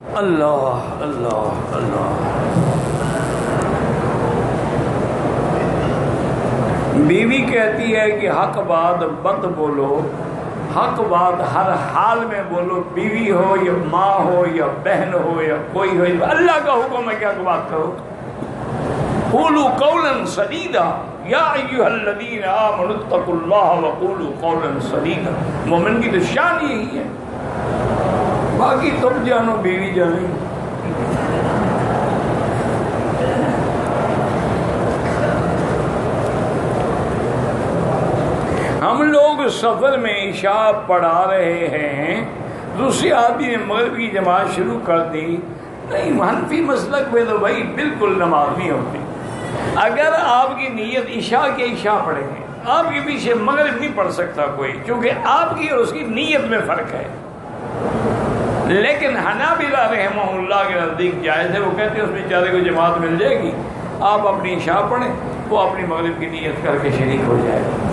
اللہ اللہ اللہ۔ بیوی کہتی ہے کہ حق بات مت بولو، حق بات ہر حال میں بولو، بیوی ہو یا ماں ہو یا بہن ہو یا کوئی ہو، اللہ کا حکم ہے کہ حق بات کرو۔ قولوا قولا سدیدا یا ایھا الذین آمنوا اتقوا اللہ وقولوا قولا سدیدا۔ مومن کی تو شان یہی ہے، باقی تم جانو بیوی جانے۔ ہم لوگ سفر میں عشاء پڑھا رہے ہیں، دوسرے آدمی نے مغرب کی جماعت شروع کر دی، نہیں حنفی مسلک میں تو بھائی بالکل نماز نہیں ہوتی۔ اگر آپ کی نیت عشاء کے عشاء پڑھیں گے، آپ کے پیچھے مغرب نہیں پڑھ سکتا کوئی، کیونکہ آپ کی اور اس کی نیت میں فرق ہے۔ لیکن حنابلہ رحمہ اللہ کے نزدیک جائز ہے، وہ کہتے ہیں اس بیچارے کو جماعت مل جائے گی، آپ اپنی عشاء پڑھیں، وہ اپنی مغرب کی نیت کر کے شریک ہو جائے گا۔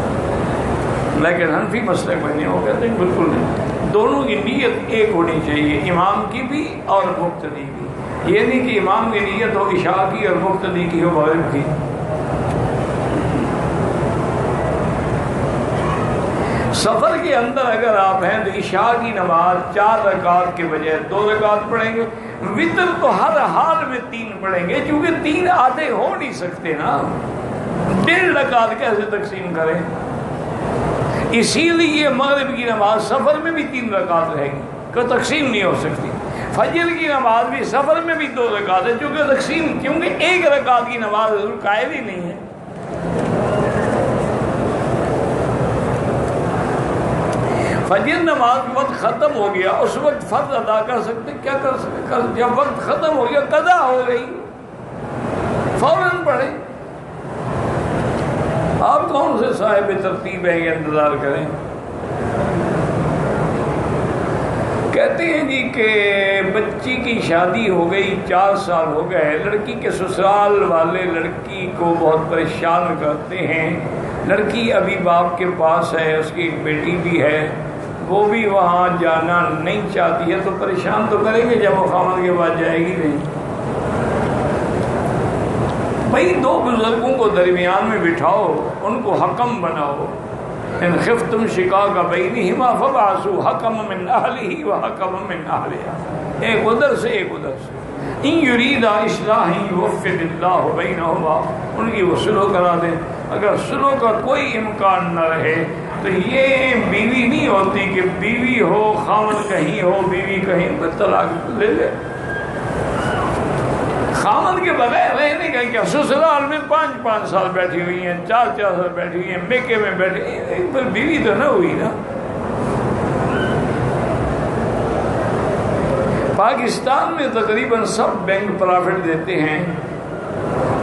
لیکن حنفی مسلک میں نہیں، وہ کہتے ہیں بالکل نہیں، دونوں کی نیت ایک ہونی چاہیے، امام کی بھی اور مقتدی کی۔ یہ نہیں کہ امام کی نیت ہو عشاء کی اور مقتدی کی ہو مغرب کی۔ سفر کے اندر اگر آپ ہیں تو عشاء کی نماز 4 رکعت کے بجائے 2 رکعت پڑھیں گے، وتر تو ہر حال میں 3 پڑھیں گے، کیونکہ 3 آدھے ہو نہیں سکتے نا، 1.5 رکعت کیسے تقسیم کریں؟ اسی لیے مغرب کی نماز سفر میں بھی 3 رکعت رہے گی، کہ تقسیم نہیں ہو سکتی۔ فجر کی نماز بھی سفر میں بھی 2 رکعت ہے، کیونکہ 1 رکعت کی نماز قائل ہی نہیں ہے۔ فجر نماز وقت ختم ہو گیا، اس وقت فرض ادا کر سکتے، کیا کر سکتے؟ جب وقت ختم ہو گیا، قضا ہو گئی، فوراً پڑھیں۔ آپ کون سے صاحب ترتیب ہیں کہ انتظار کریں؟ کہتے ہیں جی کہ بچی کی شادی ہو گئی، 4 سال ہو گئے، لڑکی کے سسرال والے لڑکی کو بہت پریشان کرتے ہیں، لڑکی ابھی باپ کے پاس ہے، اس کی ایک بیٹی بھی ہے، وہ بھی وہاں جانا نہیں چاہتی ہے، تو پریشان تو کریں گے جب وہ خامد کے بعد جائے گی نہیں۔ بھائی 2 بزرگوں کو درمیان میں بٹھاؤ، ان کو حکم بناؤ، ان خفتم شقاق بینہما فبعثوا حکما من اہلہ وحکما من اہلہا، ایک ادھر سے ایک ادھر سے، ان یریدا اصلاحا یوفق اللہ بینہما، ان کی وہ صلح کرا دیں۔ اگر صلح کا کوئی امکان نہ رہے تو یہ بیوی نہیں ہوتی کہ بیوی ہو خامن کہیں ہو بیوی کہیں، بس طلاق لے لے۔ خامن کے بغیر رہنے کا کیا، سسرال میں 5 سال بیٹھی ہوئی ہیں، 4 سال بیٹھی ہوئی ہیں، میکے میں بیٹھی ہیں، پر بیوی تو نہ ہوئی نا۔ پاکستان میں تقریباً سب بینک پرافٹ دیتے ہیں۔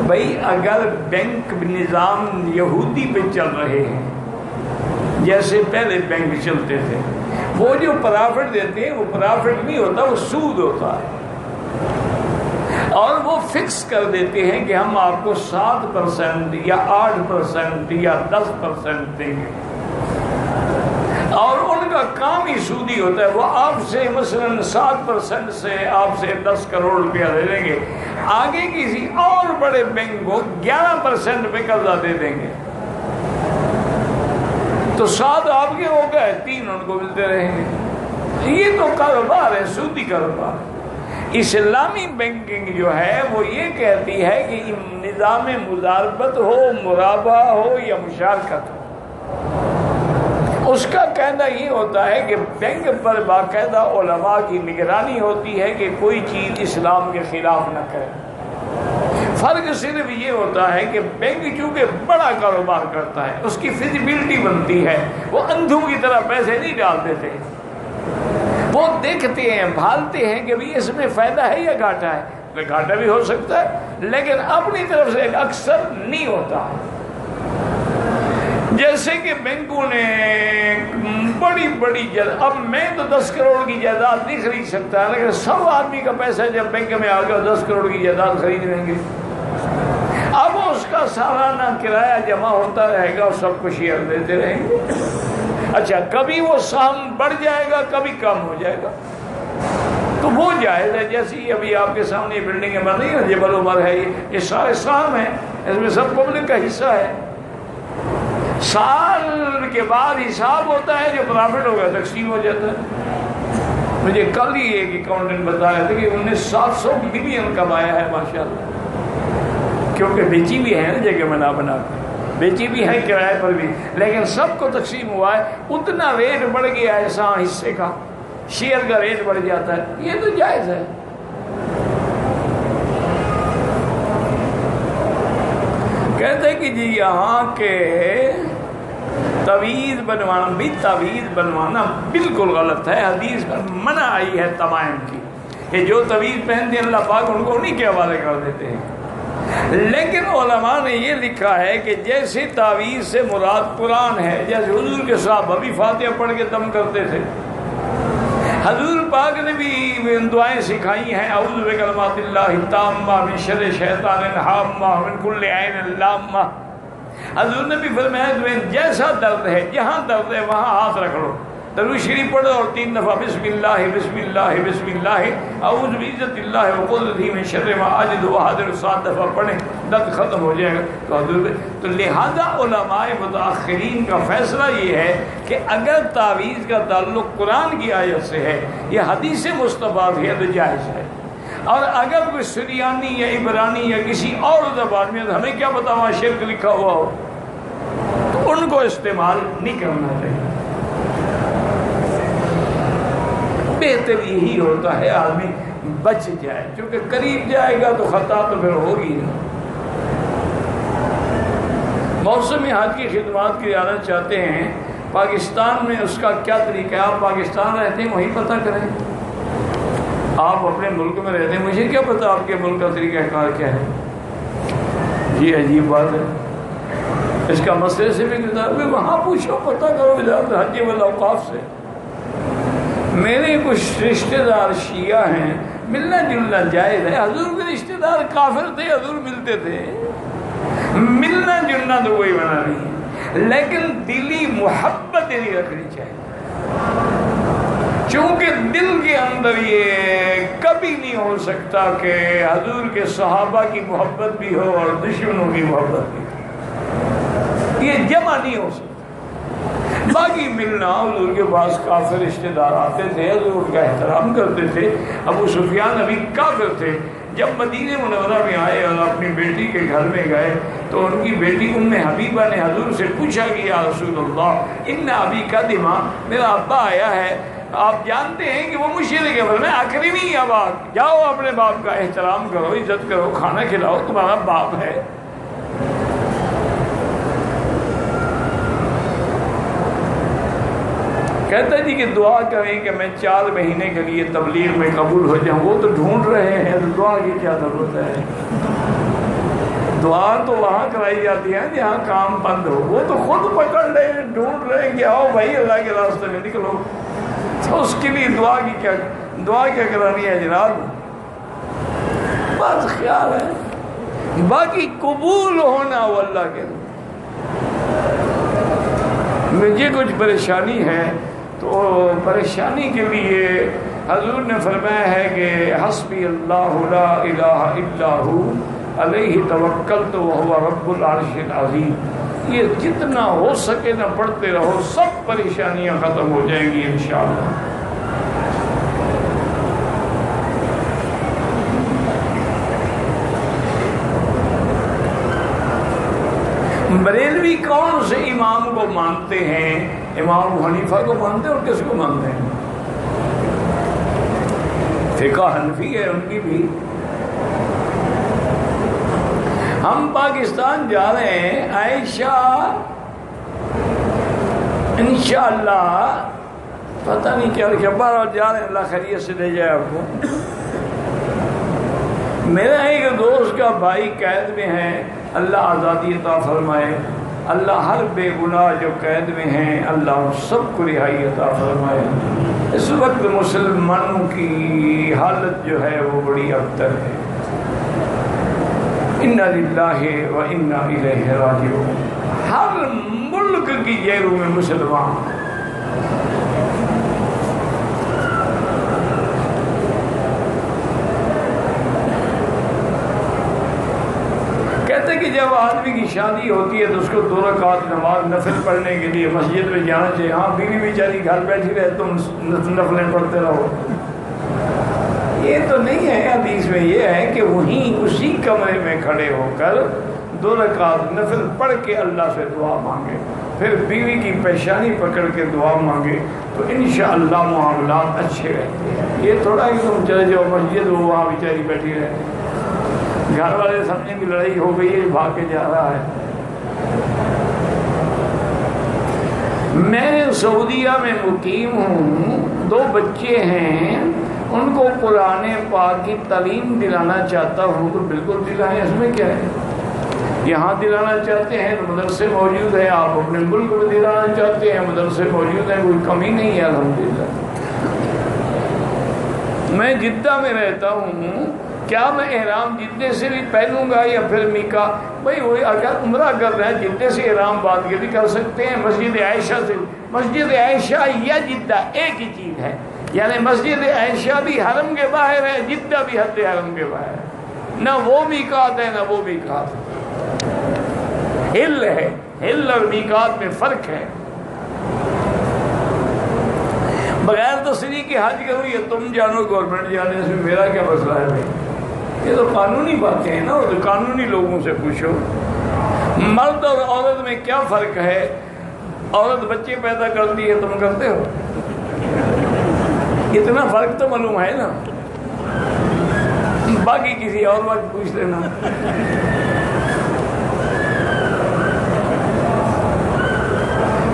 بھائی اگر بینک نظام یہودی پہ چل رہے ہیں، جیسے پہلے بینک چلتے تھے، وہ جو پرافٹ دیتے ہیں وہ پرافٹ نہیں ہوتا، وہ سود ہوتا ہے، اور وہ فکس کر دیتے ہیں کہ ہم آپ کو 7% یا 8% یا 10% دیں گے، اور ان کا کام ہی سودی ہوتا ہے۔ وہ آپ سے مثلاً 7% سے آپ سے 10 کروڑ روپیہ لے لیں گے، آگے کسی اور بڑے بینک کو 11% پہ قرضہ دے دیں گے، تو 7 آپ کے ہو گئے، 3 ان کو ملتے رہیں گے۔ یہ تو کاروبار ہے، سودی کاروبار۔ اسلامی بینکنگ جو ہے وہ یہ کہتی ہے کہ نظام مضاربت ہو، مرابحہ ہو یا مشارکت ہو، اس کا کہنا یہ ہوتا ہے کہ بینک پر باقاعدہ علماء کی نگرانی ہوتی ہے کہ کوئی چیز اسلام کے خلاف نہ کرے۔ فرق صرف یہ ہوتا ہے کہ بینک چونکہ بڑا کاروبار کرتا ہے، اس کی فیزیبلٹی بنتی ہے، وہ اندھوں کی طرح پیسے نہیں ڈال دیتے، وہ دیکھتے ہیں، بھالتے ہیں کہ بھی اس میں فائدہ ہے یا گھاٹا ہے، گھاٹا بھی ہو سکتا ہے لیکن اپنی طرف سے اکثر نہیں ہوتا۔ جیسے کہ بینکوں نے بڑی اب میں تو 10 کروڑ کی جائیداد نہیں خرید سکتا، لیکن سب آدمی کا پیسہ جب بینک میں آ گیا 10 کروڑ کی جائیداد خرید لیں گے، اب اس کا سالانہ کرایہ جمع ہوتا رہے گا اور سب کو شیئر دیتے رہیں گے۔ اچھا کبھی وہ سہم بڑھ جائے گا، کبھی کم ہو جائے گا، تو تو وہ جائز ہے. جیسی ابھی آپ کے سامنے بلڈنگیں بن رہی ہیں, جبل عمر ہے, یہ سارے سام ہیں, اس میں سب پبلک کا حصہ ہے. سال کے بعد حساب ہوتا ہے, جو پرافٹ ہوگا تقسیم ہو جاتا ہے. مجھے کل ہی ایک اکاؤنٹنٹ بتایا تھا کہ 700 ملین کمایا ہے ماشاءاللہ, کیونکہ بیچی بھی ہے نا جگہ بنا بنا کے, بیچی بھی ہے کرائے پر بھی, لیکن سب کو تقسیم ہوا ہے. اتنا ریٹ بڑھ گیا ہے سان حصے کا, شیئر کا ریٹ بڑھ جاتا ہے, یہ تو جائز ہے. کہتے ہیں کہ جی یہاں کے تعویذ بنوانا بھی, تعویذ بنوانا بالکل غلط ہے. حدیث میں منع آئی ہے تمائم کی, کہ جو تعویذ پہنتے ہیں اللہ پاک ان کو انہی کے حوالے کر دیتے ہیں. لیکن علماء نے یہ لکھا ہے کہ جیسے تعویذ سے مراد قرآن ہے, جیسے حضور کے صحابہ بھی فاتحہ پڑھ کے دم کرتے تھے, حضور پاک نے بھی دعائیں سکھائی ہیں, اعوذ بکلمات اللہ التامہ من شر شیطان الحامہ من کل عین لامہ. حضور نے بھی فرمایا تمہیں جیسا درد ہے, جہاں درد ہے وہاں ہاتھ رکھ لو, درود شریف پڑھو اور 3 دفعہ بسم اللہ بسم اللہ بسم اللہ اعوذ بعزت اللہ وقدرتہ من شر ما اجد واحذر 7 دفعہ پڑھیں, درد ختم ہو جائے گا. تو حضور تو لہذا علماء متاخرین کا فیصلہ یہ ہے کہ اگر تعویذ کا تعلق قرآن کی آیت سے ہے, یہ حدیث مصطفیٰ ہے, تو جائز ہے. اور اگر کوئی سریانی یا عبرانی یا کسی اور زبان میں, ہمیں کیا پتا وہاں شرک لکھا ہوا ہو, تو ان کو استعمال نہیں کرنا چاہیے. بہتر یہی ہوتا ہے آدمی بچ جائے, کیونکہ قریب جائے گا تو خطا تو پھر ہوگی نا. موسم حج کی خدمات کی اجازت چاہتے ہیں, پاکستان میں اس کا کیا طریقہ ہے؟ آپ پاکستان رہتے ہیں وہیں پتہ کریں. آپ اپنے ملک میں رہتے ہیں, مجھے کیا پتا آپ کے ملک کا طریقہ کار کیا ہے. یہ عجیب بات ہے. اس کا مسئلے سے بھی کتاب ہے, وہاں پوچھو, پتہ کرو وزارت حج والاوقاف سے. میرے کچھ رشتہ دار شیعہ ہیں, ملنا جلنا جائز ہے. حضور کے رشتہ دار کافر تھے, حضور ملتے تھے, ملنا جلنا تو کوئی منع نہیں ہے, لیکن دلی محبت نہیں رکھنی چاہیے. چونکہ دل کے اندر یہ کبھی نہیں ہو سکتا کہ حضور کے صحابہ کی محبت بھی ہو اور دشمنوں کی محبت بھی ہو, یہ جمع نہیں ہو سکتا. باقی ملنا, حضور کے پاس کافر رشتہ دار آتے تھے, حضور کا احترام کرتے تھے. ابو سفیان ابھی کافر تھے, جب مدینہ منورہ میں آئے اور اپنی بیٹی کے گھر میں گئے تو ان کی بیٹی ام حبیبہ نے حضور سے پوچھا کہ یا رسول اللہ ان ابی کا دماغ, میرا ابا آیا ہے, آپ جانتے ہیں کہ وہ مشرک ہے. میں اکرمی ابا, جاؤ اپنے باپ کا احترام کرو, عزت کرو, کھانا کھلاؤ, تمہارا باپ ہے. کہتا جی کہ دعا کریں کہ میں 4 مہینے کے لیے تبلیغ میں قبول ہو جاؤں. وہ تو ڈھونڈ رہے ہیں, دعا کی کیا ضرورت ہے؟ دعا تو وہاں کرائی جاتی ہے جہاں کام بند ہو. وہ تو خود پکڑ رہے ہیں, ڈھونڈ رہے ہیں کہ آؤ بھائی اللہ کے راستے میں نکلو. تو اس کے لیے دعا کیا کرانی ہے جناب؟ بس خیال ہے, باقی قبول ہونا وہ اللہ کے. مجھے کچھ پریشانی ہے, تو پریشانی کے لیے حضور نے فرمایا ہے کہ حسبی اللہ لا الہ الا ہو علیہ توکلت وہو رب العرش العظیم. یہ جتنا ہو سکے نہ پڑھتے رہو, سب پریشانیاں ختم ہو جائیں گی انشاءاللہ. بریلوی کون سے امام کو مانتے ہیں؟ امام حنیفہ کو مانتے ہیں, اور کس کو مانتے ہیں؟ فقہ حنفی ہے ان کی بھی. ہم پاکستان جا رہے ہیں, عائشہ انشاءاللہ پتہ نہیں کیا لکھا, بار جا رہے ہیں, اللہ خیریت سے لے جائے آپ کو. میرا ایک دوست کا بھائی قید میں ہے, اللہ آزادی عطا فرمائے. اللہ ہر بے گناہ جو قید میں ہیں اللہ سب کو رہائی عطا فرمائے. اس وقت مسلمانوں کی حالت جو ہے وہ بڑی ابتر ہے. انا للہ و انا الیہ راجعون. ہر ملک کی جیلوں میں مسلمان. جب آدمی کی شادی ہوتی ہے تو اس کو 2 رکعت نماز نفل پڑھنے کے لیے مسجد میں جانا چاہیے. ہاں بیوی بیچاری گھر بیٹھی رہے تم نفلیں پڑھتے رہو. یہ تو نہیں ہے حدیث میں. یہ ہے کہ وہیں اسی کمرے میں کھڑے ہو کر 2 رکعت نفل پڑھ کے اللہ سے دعا مانگے, پھر بیوی کی پیشانی پکڑ کے دعا مانگے, تو انشاءاللہ معاملات اچھے رہتے ہیں. یہ تھوڑا کہ تم چلے جاؤ مسجد وہ وہاں بیچاری بیٹھی رہے, گھر والے سمجھیں کہ لڑائی ہو گئی ہے بھاگ کے جا رہا ہے. میں سعودیہ میں مقیم ہوں, 2 بچے ہیں, ان کو قرآن پاک کی تعلیم دلانا چاہتا ہوں تو بالکل دلائیں, اس میں کیا ہے. یہاں دلانا چاہتے ہیں تو مدرسے موجود ہیں, آپ اپنے ملک میں دلانا چاہتے ہیں مدرسے موجود ہیں, کوئی کمی نہیں ہے الحمدللہ. میں جدہ میں رہتا ہوں, کیا میں احرام جدے سے بھی پہنوں گا یا پھر میکا؟ بھائی وہی اگر عمرہ کر رہے ہیں جدے سے احرام باندھ کے بھی کر سکتے ہیں, مسجد عائشہ سے. مسجد عائشہ یا جدہ ایک ہی چیز ہے, یعنی مسجد عائشہ بھی حرم کے باہر ہے, جدہ بھی حد حرم کے باہر ہے. نہ وہ میقات ہے نہ وہ میقات. ہل ہے, ہل اور میقات میں فرق ہے. بغیر تصریح کے حج کروں یہ تم جانو, گورنمنٹ جانے, اس میں میرا کیا مسئلہ ہے بھائی. یہ تو قانونی باتیں ہیں نا, وہ تو قانونی لوگوں سے پوچھو. مرد اور عورت میں کیا فرق ہے؟ عورت بچے پیدا کرتی ہے, تم کرتے ہو؟ اتنا فرق تو معلوم ہے نا, باقی کسی اور وقت پوچھ لینا.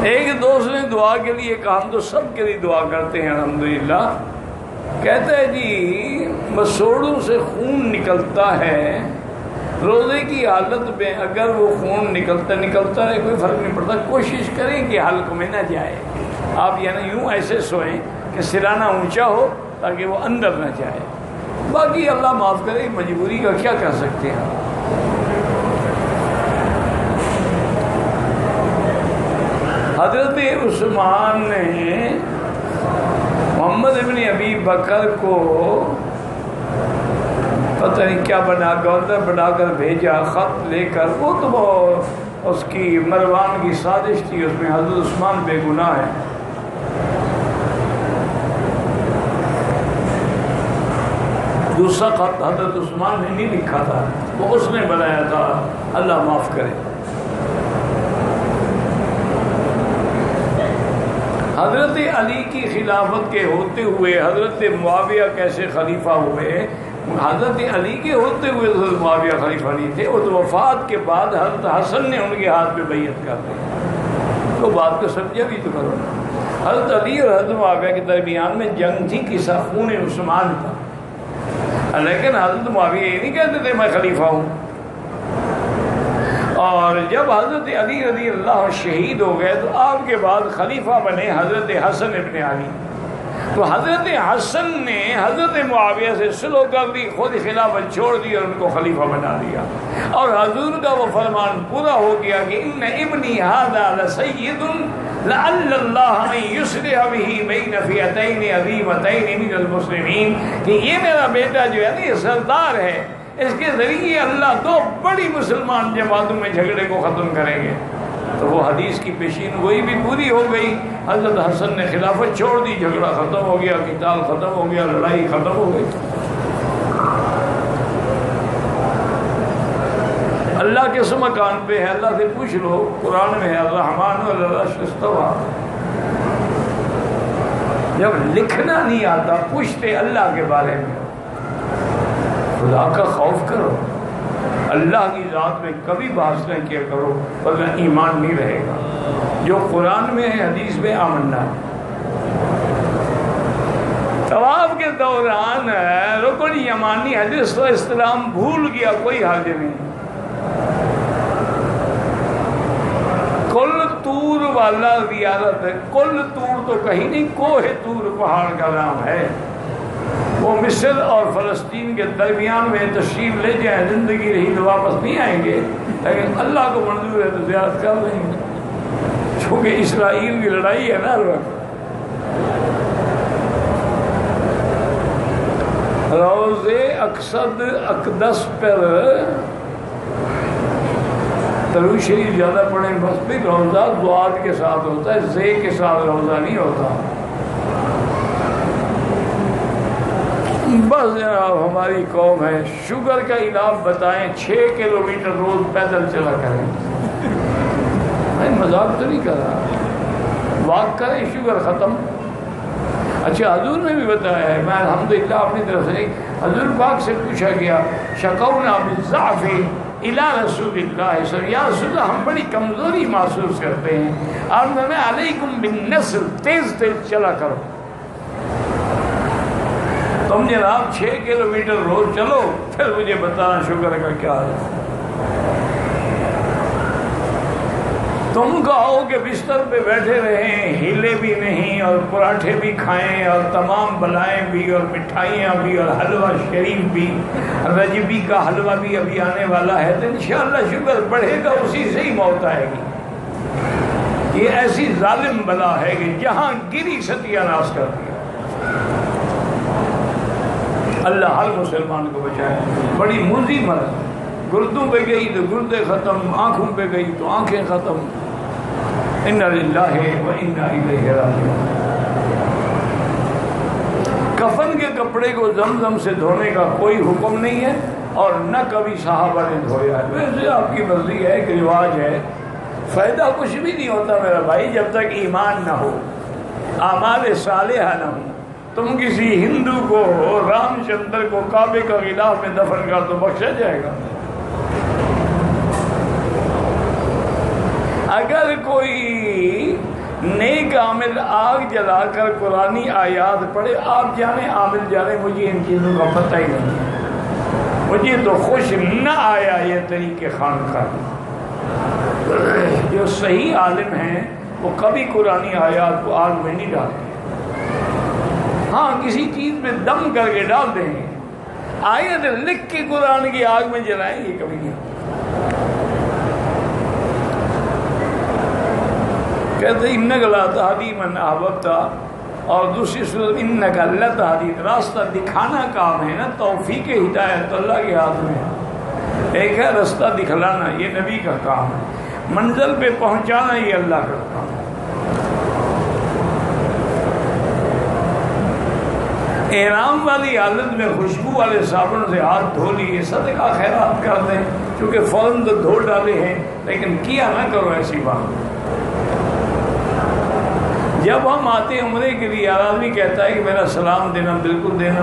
ایک دوست نے دعا کے لیے کہا, ہم تو سب کے لیے دعا کرتے ہیں الحمدللہ. کہتا ہے جی مسوڑوں سے خون نکلتا ہے, روزے کی حالت میں اگر وہ خون نکلتا ہے کوئی فرق نہیں پڑتا, کوشش کریں کہ حلق میں نہ جائے. آپ یعنی یوں ایسے سوئیں کہ سرانہ اونچا ہو تاکہ وہ اندر نہ جائے. باقی اللہ معاف کرے, مجبوری کا کیا کر سکتے ہیں. حضرت عثمان نے محمد ابن ابی بکر کو پتہ نہیں کیا گورنر بنا کر بھیجا, خط لے کر. وہ تو اس کی مروان کی سازش تھی, اس میں حضرت عثمان بے گناہ ہے. دوسرا خط حضرت عثمان نے نہیں لکھا تھا, وہ اس نے بنایا تھا, اللہ معاف کرے. حضرت علی کی خلافت کے ہوتے ہوئے حضرت معاویہ کیسے خلیفہ ہوئے؟ حضرت علی کے ہوتے ہوئے حضرت معاویہ خلیفہ نہیں تھے, اور وفات کے بعد حضرت حسن نے ان کے ہاتھ میں بیعت کر دی. تو بات کو سمجھا بھی تو کرو. حضرت علی اور حضرت معاویہ کے درمیان میں جنگ تھی, قصہ خون عثمان کا, لیکن حضرت معاویہ یہ نہیں کہتے تھے میں خلیفہ ہوں. اور جب حضرت علی رضی اللہ شہید ہو گئے تو آپ کے بعد خلیفہ بنے حضرت حسن ابن علی. تو حضرت حسن نے حضرت معاویہ سے صلح کر دی, خود خلافت چھوڑ دی اور ان کو خلیفہ بنا دیا. اور حضور کا وہ فرمان پورا ہو گیا کہ ان ابنی ھذا لسید لعل اللہ ان یصلح بہ بین فئتین عظیمتین من المسلمین, کہ یہ میرا بیٹا جو ہے نا یہ سردار ہے, اس کے ذریعے اللہ 2 بڑی مسلمان جماعتوں میں جھگڑے کو ختم کریں گے. تو وہ حدیث کی پیشین گوئی بھی پوری ہو گئی. حضرت حسن نے خلافت چھوڑ دی, جھگڑا ختم ہو گیا, قتال ختم ہو گیا, لڑائی ختم ہو گئی. اللہ کس مکان پہ ہے؟ اللہ سے پوچھ لو, قرآن میں ہے الرحمن علی العرش استویٰ. جب لکھنا نہیں آتا پوچھتے اللہ کے بارے میں. خدا کا خوف کرو, اللہ کی ذات میں کبھی بحث نہ کیا کرو, ورنہ ایمان نہیں رہے گا. جو قرآن میں ہے, حدیث میں آمنا ہے. طواف کے دوران رکن یمانی حضرت السلام بھول گیا, کوئی حرج نہیں. کل طور والا زیارت ہے. کل طور تو کہیں نہیں, کوہ طور پہاڑ کا نام ہے. وہ مصر اور فلسطین کے درمیان میں تشریف لے جائیں, زندگی رہی تو واپس نہیں آئیں گے, لیکن اللہ کو منظور ہے تو زیارت کر لیں گے. چونکہ اسرائیل کی لڑائی ہے نا ہر وقت. روضے اقصد اقدس پر درود شریف زیادہ پڑھیں بس بھی روزہ دعات کے ساتھ ہوتا ہے، زے کے ساتھ روزہ نہیں ہوتا۔ بس جناب ہماری قوم ہے، شوگر کا علاج بتائیں، 6 کلومیٹر روز پیدل چلا کریں۔ میں مذاق تو نہیں کر رہا، واک کریں شوگر ختم۔ اچھا حضور نے بھی بتایا ہے، میں الحمدللہ اپنی طرف سے حضور پاک سے پوچھا گیا شکونا بالضعف الی رسول اللہ صلی اللہ علیہ وسلم، یا رسول اللہ ہم بڑی کمزوری محسوس کرتے ہیں، اور میں علیکم بالنصر، تیز تیز چلا کرو۔ تم جناب 6 کلومیٹر روز چلو، پھر مجھے بتانا شوگر کا کیا ہے۔ تم کہو کہ بستر پہ بیٹھے رہیں، ہلے بھی نہیں، اور پراٹھے بھی کھائیں، اور تمام بلائیں بھی، اور مٹھائیاں بھی، اور حلوہ شریف بھی، رجبی کا حلوہ بھی ابھی آنے والا ہے، تو انشاءاللہ شوگر بڑھے گا، اسی سے ہی موت آئے گی۔ یہ ایسی ظالم بلا ہے کہ جہاں گری ستیہ ناش کر دیا۔ اللہ ہر مسلمان کو بچائے۔ بڑی موذی مرض، گردوں پہ گئی تو گردے ختم، آنکھوں پہ گئی تو آنکھیں ختم۔ انا للہ و انا الیہ راجعون۔ کفن کے کپڑے کو زمزم سے دھونے کا کوئی حکم نہیں ہے، اور نہ کبھی صحابہ نے دھویا ہے۔ ویسے آپ کی مرضی ہے، ایک رواج ہے، فائدہ کچھ بھی نہیں ہوتا میرا بھائی جب تک ایمان نہ ہو، اعمال صالحہ نہ ہو۔ تم کسی ہندو کو، رام چندر کو کعبے کا غلاف میں دفن کر تو بخشا جائے گا؟ اگر کوئی نیک عامل آگ جلا کر قرآنی آیات پڑھے، آپ جانے عامل جانے، مجھے ان چیزوں کا پتہ ہی نہیں ہے، مجھے تو خوش نہ آیا یہ طریقے خانقاہ۔ جو صحیح عالم ہیں وہ کبھی قرآنی آیات کو آگ میں نہیں ڈالتے، ہاں کسی چیز میں دم کر کے ڈال دیں گے، آیت لکھ کے قرآن کی آگ میں جلائیں گے کبھی نہیں۔ کہتے ہیں انک لا تہدی من احببت، اور دوسری صورت انک لتہدی، راستہ دکھانا کام ہے نا، توفیق ہدایت اللہ کے ہاتھ میں۔ ایک ہے راستہ دکھلانا، یہ نبی کا کام ہے، منزل پہ پہنچانا یہ اللہ کا کام ہے۔ احرام والی حالت میں خوشبو والے صابن سے ہاتھ دھو لیے، صدقہ خیرات کر دیں، چونکہ فوراً تو دھو ڈالے ہیں، لیکن کیا نہ کرو ایسی بات۔ جب ہم آتے عمرے کے لیے، آدمی کہتا ہے کہ میرا سلام دینا، بالکل دینا۔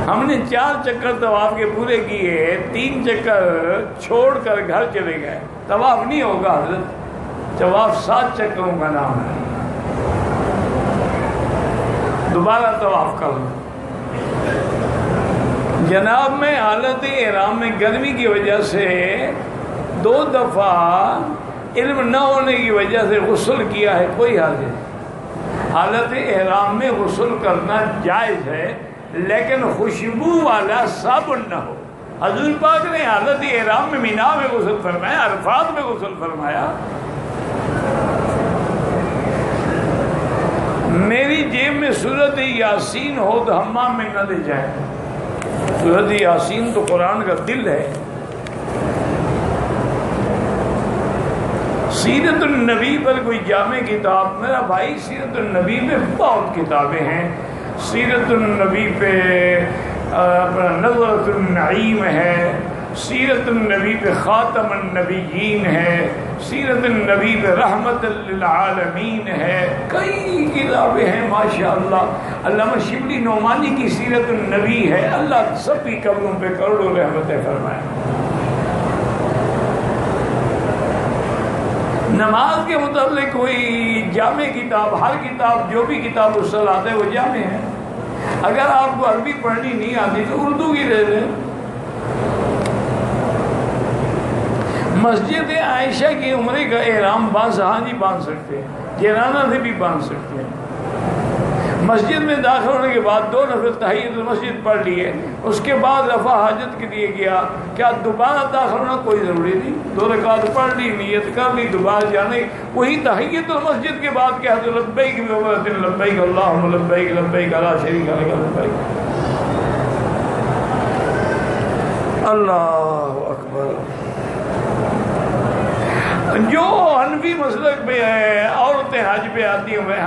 ہم نے 4 چکر طواف کے پورے کیے، 3 چکر چھوڑ کر گھر چلے گئے۔ طواف نہیں ہوگا حضرت، طواف 7 چکروں کا نام ہے، دوبارہ طواف کر لو۔ جناب میں حالت احرام میں گرمی کی وجہ سے 2 دفعہ علم نہ ہونے کی وجہ سے غسل کیا ہے، کوئی حرج نہیں۔ حالت احرام میں غسل کرنا جائز ہے، لیکن خوشبو والا صابن نہ ہو۔ حضور پاک نے حالت احرام میں مینا میں غسل فرمایا، عرفات میں غسل فرمایا۔ میری جیب میں سورۃ یاسین ہو تو حمام میں نہ لے جائیں۔ سورۃ یاسین تو قرآن کا دل ہے۔ سیرت النبی پر کوئی جامع کتاب، میرا بھائی سیرت النبی میں بہت کتابیں ہیں۔ سیرت النبی پہ نظرۃ النعیم ہے، سیرت النبی پہ خاتم النبیین ہے، سیرت النبی پہ رحمت للعالمین ہے، کئی کتابیں ہیں ماشاءاللہ۔ علامہ شبلی نعمانی کی سیرت النبی ہے، اللہ سب کی قبروں پہ کروڑوں رحمتیں فرمائے۔ نماز کے متعلق کوئی جامع کتاب، ہر کتاب جو بھی کتاب الصلاۃ ہے وہ جامع ہے۔ اگر آپ کو عربی پڑھنی نہیں آتی تو اردو کی لے لیں۔ مسجد عائشہ کی عمرے کا احرام ہاں باندھ سکتے ہیں، جیرانہ سے بھی باندھ سکتے ہیں۔ مسجد میں داخل ہونے کے بعد 2 نفل تحیۃ المسجد پڑھ لیے، اس کے بعد رفع حاجت کے لیے گیا، کیا دوبارہ داخل ہونا کوئی ضروری نہیں، 2 رکعت پڑھ لی، نیت کر لی، دوبارہ جانے وہی تحیۃ المسجد کے بعد کہہ دو لبیک بعمرۃ لبیک اللہم لبیک لبیک لا شریک لک لبیک۔ اللہ اکبر. جو حنفی مسلک پہ ہے عورتیں حج پہ آتی ہیں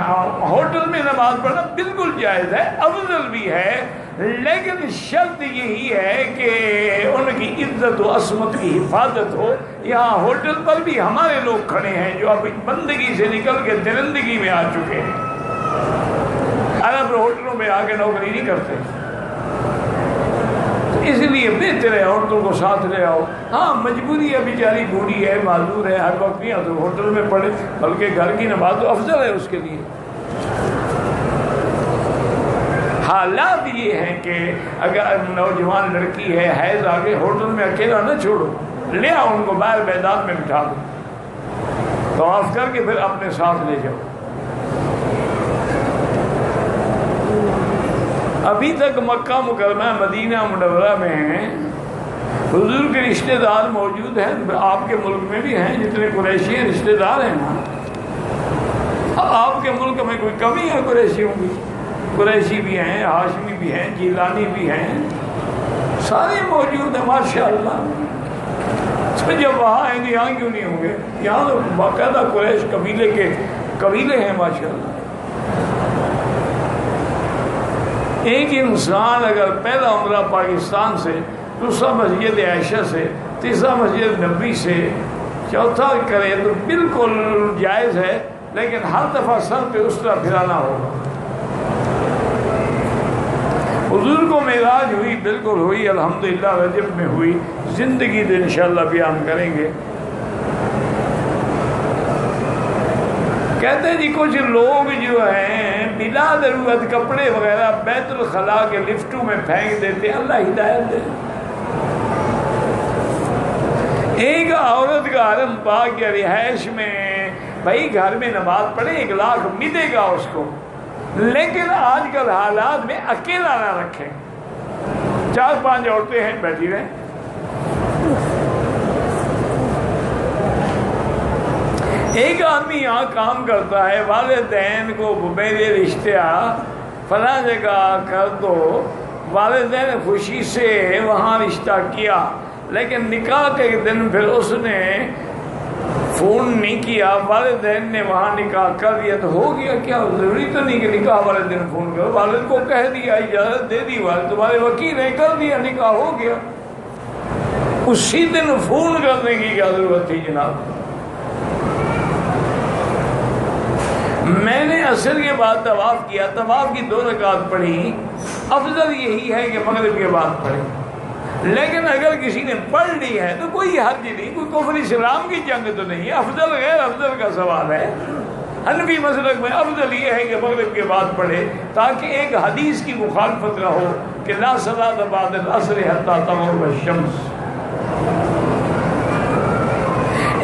ہوٹل میں نماز پڑھنا بالکل جائز ہے، افضل بھی ہے، لیکن شرط یہی ہے کہ ان کی عزت و عصمت کی حفاظت ہو. یہاں ہوٹل پر بھی ہمارے لوگ کھڑے ہیں جو اب بندگی سے نکل کے درندگی میں آ چکے ہیں. عرب ہوٹلوں میں آ کے نوکری نہیں کرتے، اس لیے بہتر ہے عورتوں کو ساتھ لے آؤ. ہاں مجبوری ہے، بیچاری بوڑھی ہے، معذور ہے، ہر وقت نہیں تو ہوٹل میں پڑھے، بلکہ گھر کی نماز تو افضل ہے اس کے لیے. حالات یہ ہیں کہ اگر نوجوان لڑکی ہے حیض آگے ہوٹل میں اکیلا نہ چھوڑو، لے آؤ ان کو باہر میدان میں بٹھا دو، طواف کر کے پھر اپنے ساتھ لے جاؤ. ابھی تک مکہ مکرمہ مدینہ منورہ میں حضور کے رشتہ دار موجود ہیں. آپ کے ملک میں بھی ہیں، جتنے قریشی رشتہ دار ہیں نا. آپ کے ملک میں کوئی کمی ہے قریشیوں کی؟ قریشی بھی ہیں، ہاشمی بھی ہیں، جیلانی بھی ہیں، سارے موجود ہیں ماشاءاللہ. جب وہاں ہیں یہاں کیوں نہیں ہوں گے؟ یہاں تو باقاعدہ قریش قبیلے کے قبیلے ہیں ماشاءاللہ. ایک انسان اگر پہلا عمرہ پاکستان سے، دوسرا مسجد عائشہ سے، تیسرا مسجد نبوی سے، چوتھا کرے تو بالکل جائز ہے، لیکن ہر دفعہ سر پہ اس طرح پھرانا ہوگا. حضور کو معراج ہوئی، بالکل ہوئی، الحمدللہ رجب میں ہوئی. زندگی تو انشاءاللہ بیان کریں گے. کہتے ہیں جی کچھ لوگ جو ہیں بلا ضرورت کپڑے وغیرہ بیت الخلا کے لفٹوں میں پھینک دیتے. اللہ ہدایت دے. ایک عورت کا حرم پاک یا رہائش میں بھائی گھر میں نماز پڑھے 1 لاکھ ملے گا اس کو، لیکن آج کل حالات میں اکیلا نہ رکھیں. 4-5 عورتیں ہیں بیٹھی رہیں. ایک آدمی یہاں کام کرتا ہے، والدین کو میرے رشتہ فلاں جگہ کر دو، والدین نے خوشی سے وہاں رشتہ کیا، لیکن نکاح کے دن پھر اس نے فون نہیں کیا، والدین نے وہاں نکاح کر دیا تو ہو گیا. کیا ضروری تو نہیں کہ نکاح والے دن فون کرو، والد کو کہہ دیا، اجازت دے دی، والد تمہارے وکیل نے کر دیا، نکاح ہو گیا. اسی دن فون کرنے کی کیا ضرورت تھی جناب؟ میں نے عصر کے بعد طواف کیا، طواف کی 2 رکعت پڑھی. افضل یہی ہے کہ مغرب کے بعد پڑھیں، لیکن اگر کسی نے پڑھ لی ہے تو کوئی حرج نہیں، کوئی کفر اسلام کی جنگ تو نہیں ہے. افضل غیر افضل کا سوال ہے. حنفی مسلک میں افضل یہ ہے کہ مغرب کے بعد پڑھے، تاکہ ایک حدیث کی مخالفت نہ ہو کہ لا صلاۃ بعد العصر حتی تغرب الشمس.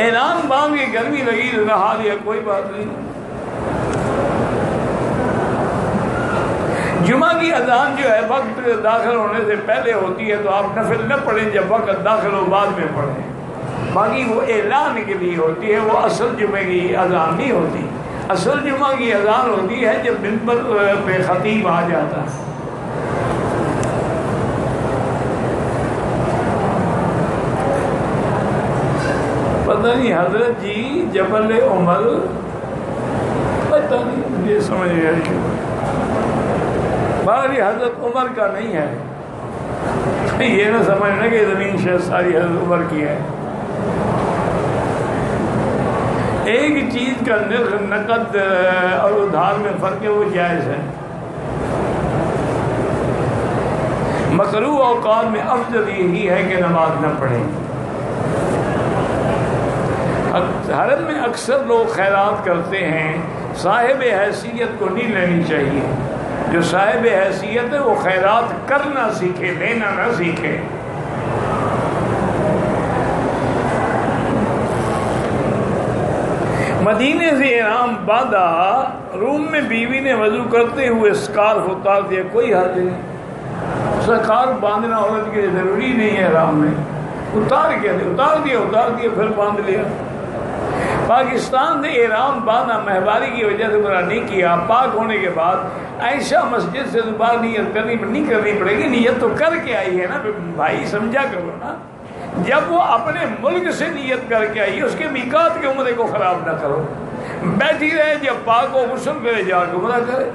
اعلان باندھ کے گرمی لگی تو نہا لیا، کوئی بات نہیں. جمعہ کی اذان جو ہے وقت داخل ہونے سے پہلے ہوتی ہے تو آپ نفل نہ پڑھیں، جب وقت داخل ہو بعد میں پڑھیں. باقی وہ اعلان کے لیے ہوتی ہے، وہ اصل جمعہ کی اذان نہیں ہوتی. اصل جمعہ کی اذان ہوتی ہے جب منبر پہ خطیب آ جاتا ہے. پتہ نہیں حضرت جی جبل عمر، پتہ نہیں مجھے سمجھ نہیں آئی. بھاری حضرت عمر کا نہیں ہے، یہ نہ سمجھنا کہ زمین شاید ساری حضرت عمر کی ہے. ایک چیز کا نرخ نقد اور ادھار میں فرق ہے، وہ جائز ہے. مکروہ اوقات میں افضل یہی ہے کہ نماز نہ پڑھیں. حرم میں اکثر لوگ خیرات کرتے ہیں، صاحب حیثیت کو نہیں لینی چاہیے. جو صاحب حیثیت ہے وہ خیرات کرنا سیکھے، لینا نہ سیکھے. مدینے سے احرام باندھا، روم میں بیوی نے وضو کرتے ہوئے اسکارف اتار دیا، کوئی حرج نہیں. اسکارف باندھنا عورت کے لیے ضروری نہیں ہے احرام میں. اتار دیا پھر باندھ لیا. پاکستان نے احرام باندھا مہربانی کی وجہ سے برا نہیں کیا، پاک ہونے کے بعد ایسا مسجد سے دوبارہ نیت نہیں کرنی پڑے گی، نیت تو کر کے آئی ہے نا بھائی، سمجھا کرو نا۔ جب وہ اپنے ملک سے نیت کر کے آئی، اس کے میقات کے عمرے کو خراب نہ کرو، بیٹھی رہے، جب پاک ہو غسل کرے جا کے عمرہ کرے۔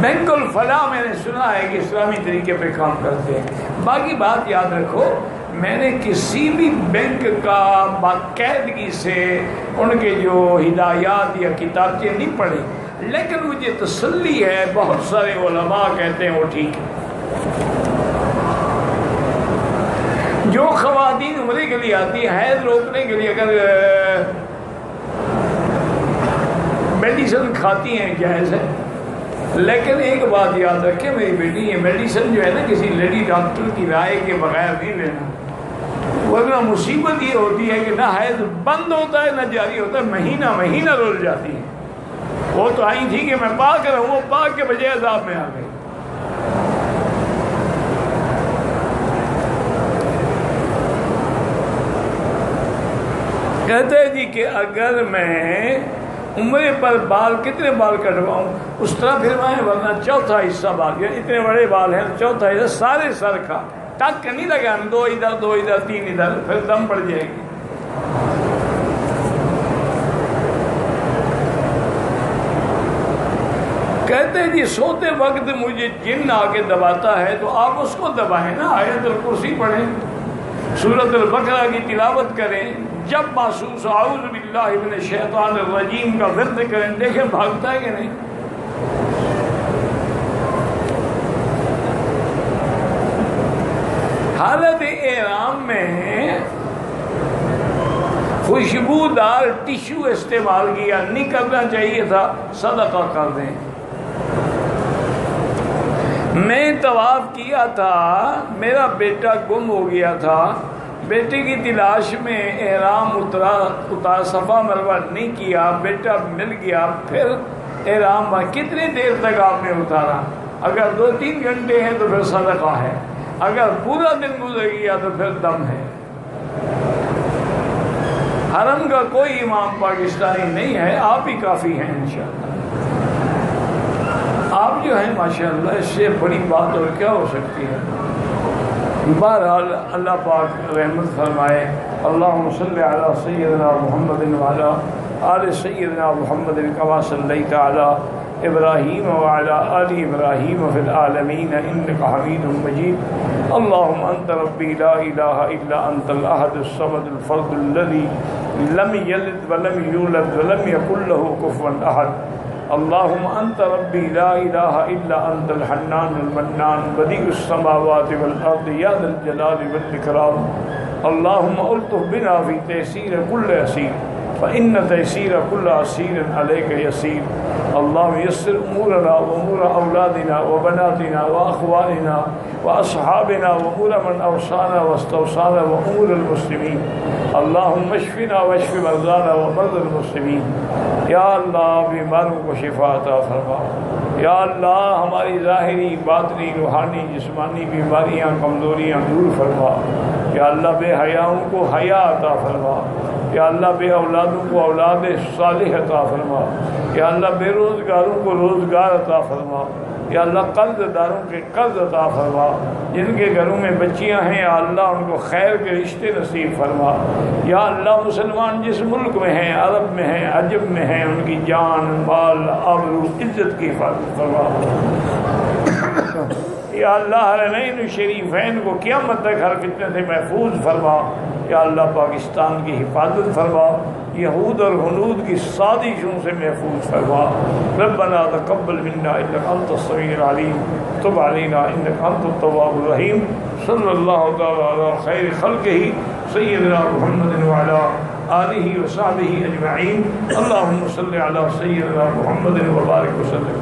بینک الفلاح میں نے سنا ہے کہ اسلامی طریقے پہ کام کرتے ہیں۔ باقی بات یاد رکھو، میں نے کسی بھی بینک کا باقاعدگی سے ان کے جو ہدایات یا کتابیں نہیں پڑھی، لیکن مجھے تسلی ہے بہت سارے علماء کہتے ہیں وہ ٹھیک ہے۔ جو خواتین عمرے کے لیے آتی ہیں حیض روکنے کے لیے اگر میڈیسن کھاتی ہیں جائز ہے، لیکن ایک بات یاد رکھیں میری بیٹی، یہ میڈیسن جو ہے نا کسی لیڈی ڈاکٹر کی رائے کے بغیر نہیں لینا، ورنہ مصیبت یہ ہوتی ہے کہ نہ حیض بند ہوتا ہے نہ جاری ہوتا ہے، مہینہ مہینہ رول جاتی ہے۔ وہ تو آئی تھی کہ میں پاک رہوں، وہ پاک کے بجائے عذاب میں آ گئی۔ کہتے ہیں جی کہ اگر میں عمرے پر بال کتنے بال کٹواؤں، اس طرح پھر میں، ورنہ چوتھا حصہ بال، اتنے بڑے بال ہیں چوتھا حصہ سارے سر کا ٹک نہیں لگا، دو ادھر تین ادھر، پھر دم پڑ جائے گی۔ کہتے ہیں جی سوتے وقت مجھے جن آ کے دباتا ہے تو آپ اس کو دبائیں نا، آیت الکرسی پڑھیں، سورۃ البقرہ کی تلاوت کریں، جب محسوس اعوذ باللہ من الشیطان الرجیم کا ورد کریں، دیکھیں بھاگتا ہے کہ نہیں۔ حالت احرام میں خوشبودار ٹشو استعمال کیا نہیں کرنا چاہیے تھا، صدقہ کر دیں۔ میں طواف کیا تھا، میرا بیٹا گم ہو گیا تھا، بیٹے کی تلاش میں احرام اترا صفا مروہ نہیں کیا، بیٹا مل گیا، پھر احرام کتنی دیر تک آپ نے اتارا؟ اگر 2-3 گھنٹے ہیں تو پھر صدقہ ہے، اگر پورا دن گزر گیا تو پھر دم ہے۔ حرم کا کوئی امام پاکستانی نہیں ہے، آپ ہی کافی ہیں انشاءاللہ۔ آپ جو ہیں ماشاءاللہ، اس سے بڑی بات اور کیا ہو سکتی ہے۔ بہرحال اللہ پاک رحمت فرمائے۔ اللہم صلی علی سیدنا محمد وعلی آل سیدنا محمد کما صلیت علی ابراہیم وعلی آل ابراہیم فی العالمین انک حمید مجید۔ اللہم انت ربی لا الہ الا انت الاحد الصمد الفرد الذی لم یلد ولم یولد ولم یکن له کفوا احد۔ اللہم انت ربی لا الہ الا انت الحنان المنان بدیع السماوات والارض یا ذا الجلال والاکرام۔ اللہم الطف بنا فی تیسیر کل عسیر فإن تیسیر کل عسیر علیک یسیر۔ اللہم یسر امورنا وامور اولادنا وبناتنا واخواننا واصحابنا وامور من اوصانا واستوصانا وامور المسلمین۔ اللہم اشفنا واشف مرضانا ومرضى المسلمین۔ یا اللہ بیماروں کو شفا عطا فرما، یا اللہ ہماری ظاہری باطنی روحانی جسمانی بیماریاں کمزوریاں دور فرما، یا اللہ بے حیاؤں کو حیا عطا فرما، یا اللہ بے اولادوں کو اولاد صالح عطا فرما، یا اللہ بے روزگاروں کو روزگار عطا فرما، یا اللہ قرض داروں کے قرض عطا فرما، جن کے گھروں میں بچیاں ہیں یا اللہ ان کو خیر کے رشتے نصیب فرما، یا اللہ مسلمان جس ملک میں ہیں، عرب میں ہیں، عجم میں ہیں، ان کی جان مال آبرو عزت کی حفاظت فرما۔ یا اللہ حرمین شریفین کو قیامت تک ہر فتنے سے محفوظ فرما، یا اللہ پاکستان کی حفاظت فرما، یہود اور ہنود کی سازشوں سے محفوظ فرما۔ ربنا تقبل منا انک انت السمیع العلیم تب علینا انک انت التواب الرحیم۔ صلی اللہ تعالی علی خیر خلقہ سیدنا محمد وعلی آلہ وصحبہ اجمعین۔ اللہم صلی علی سیدنا محمد وبارک وسلم۔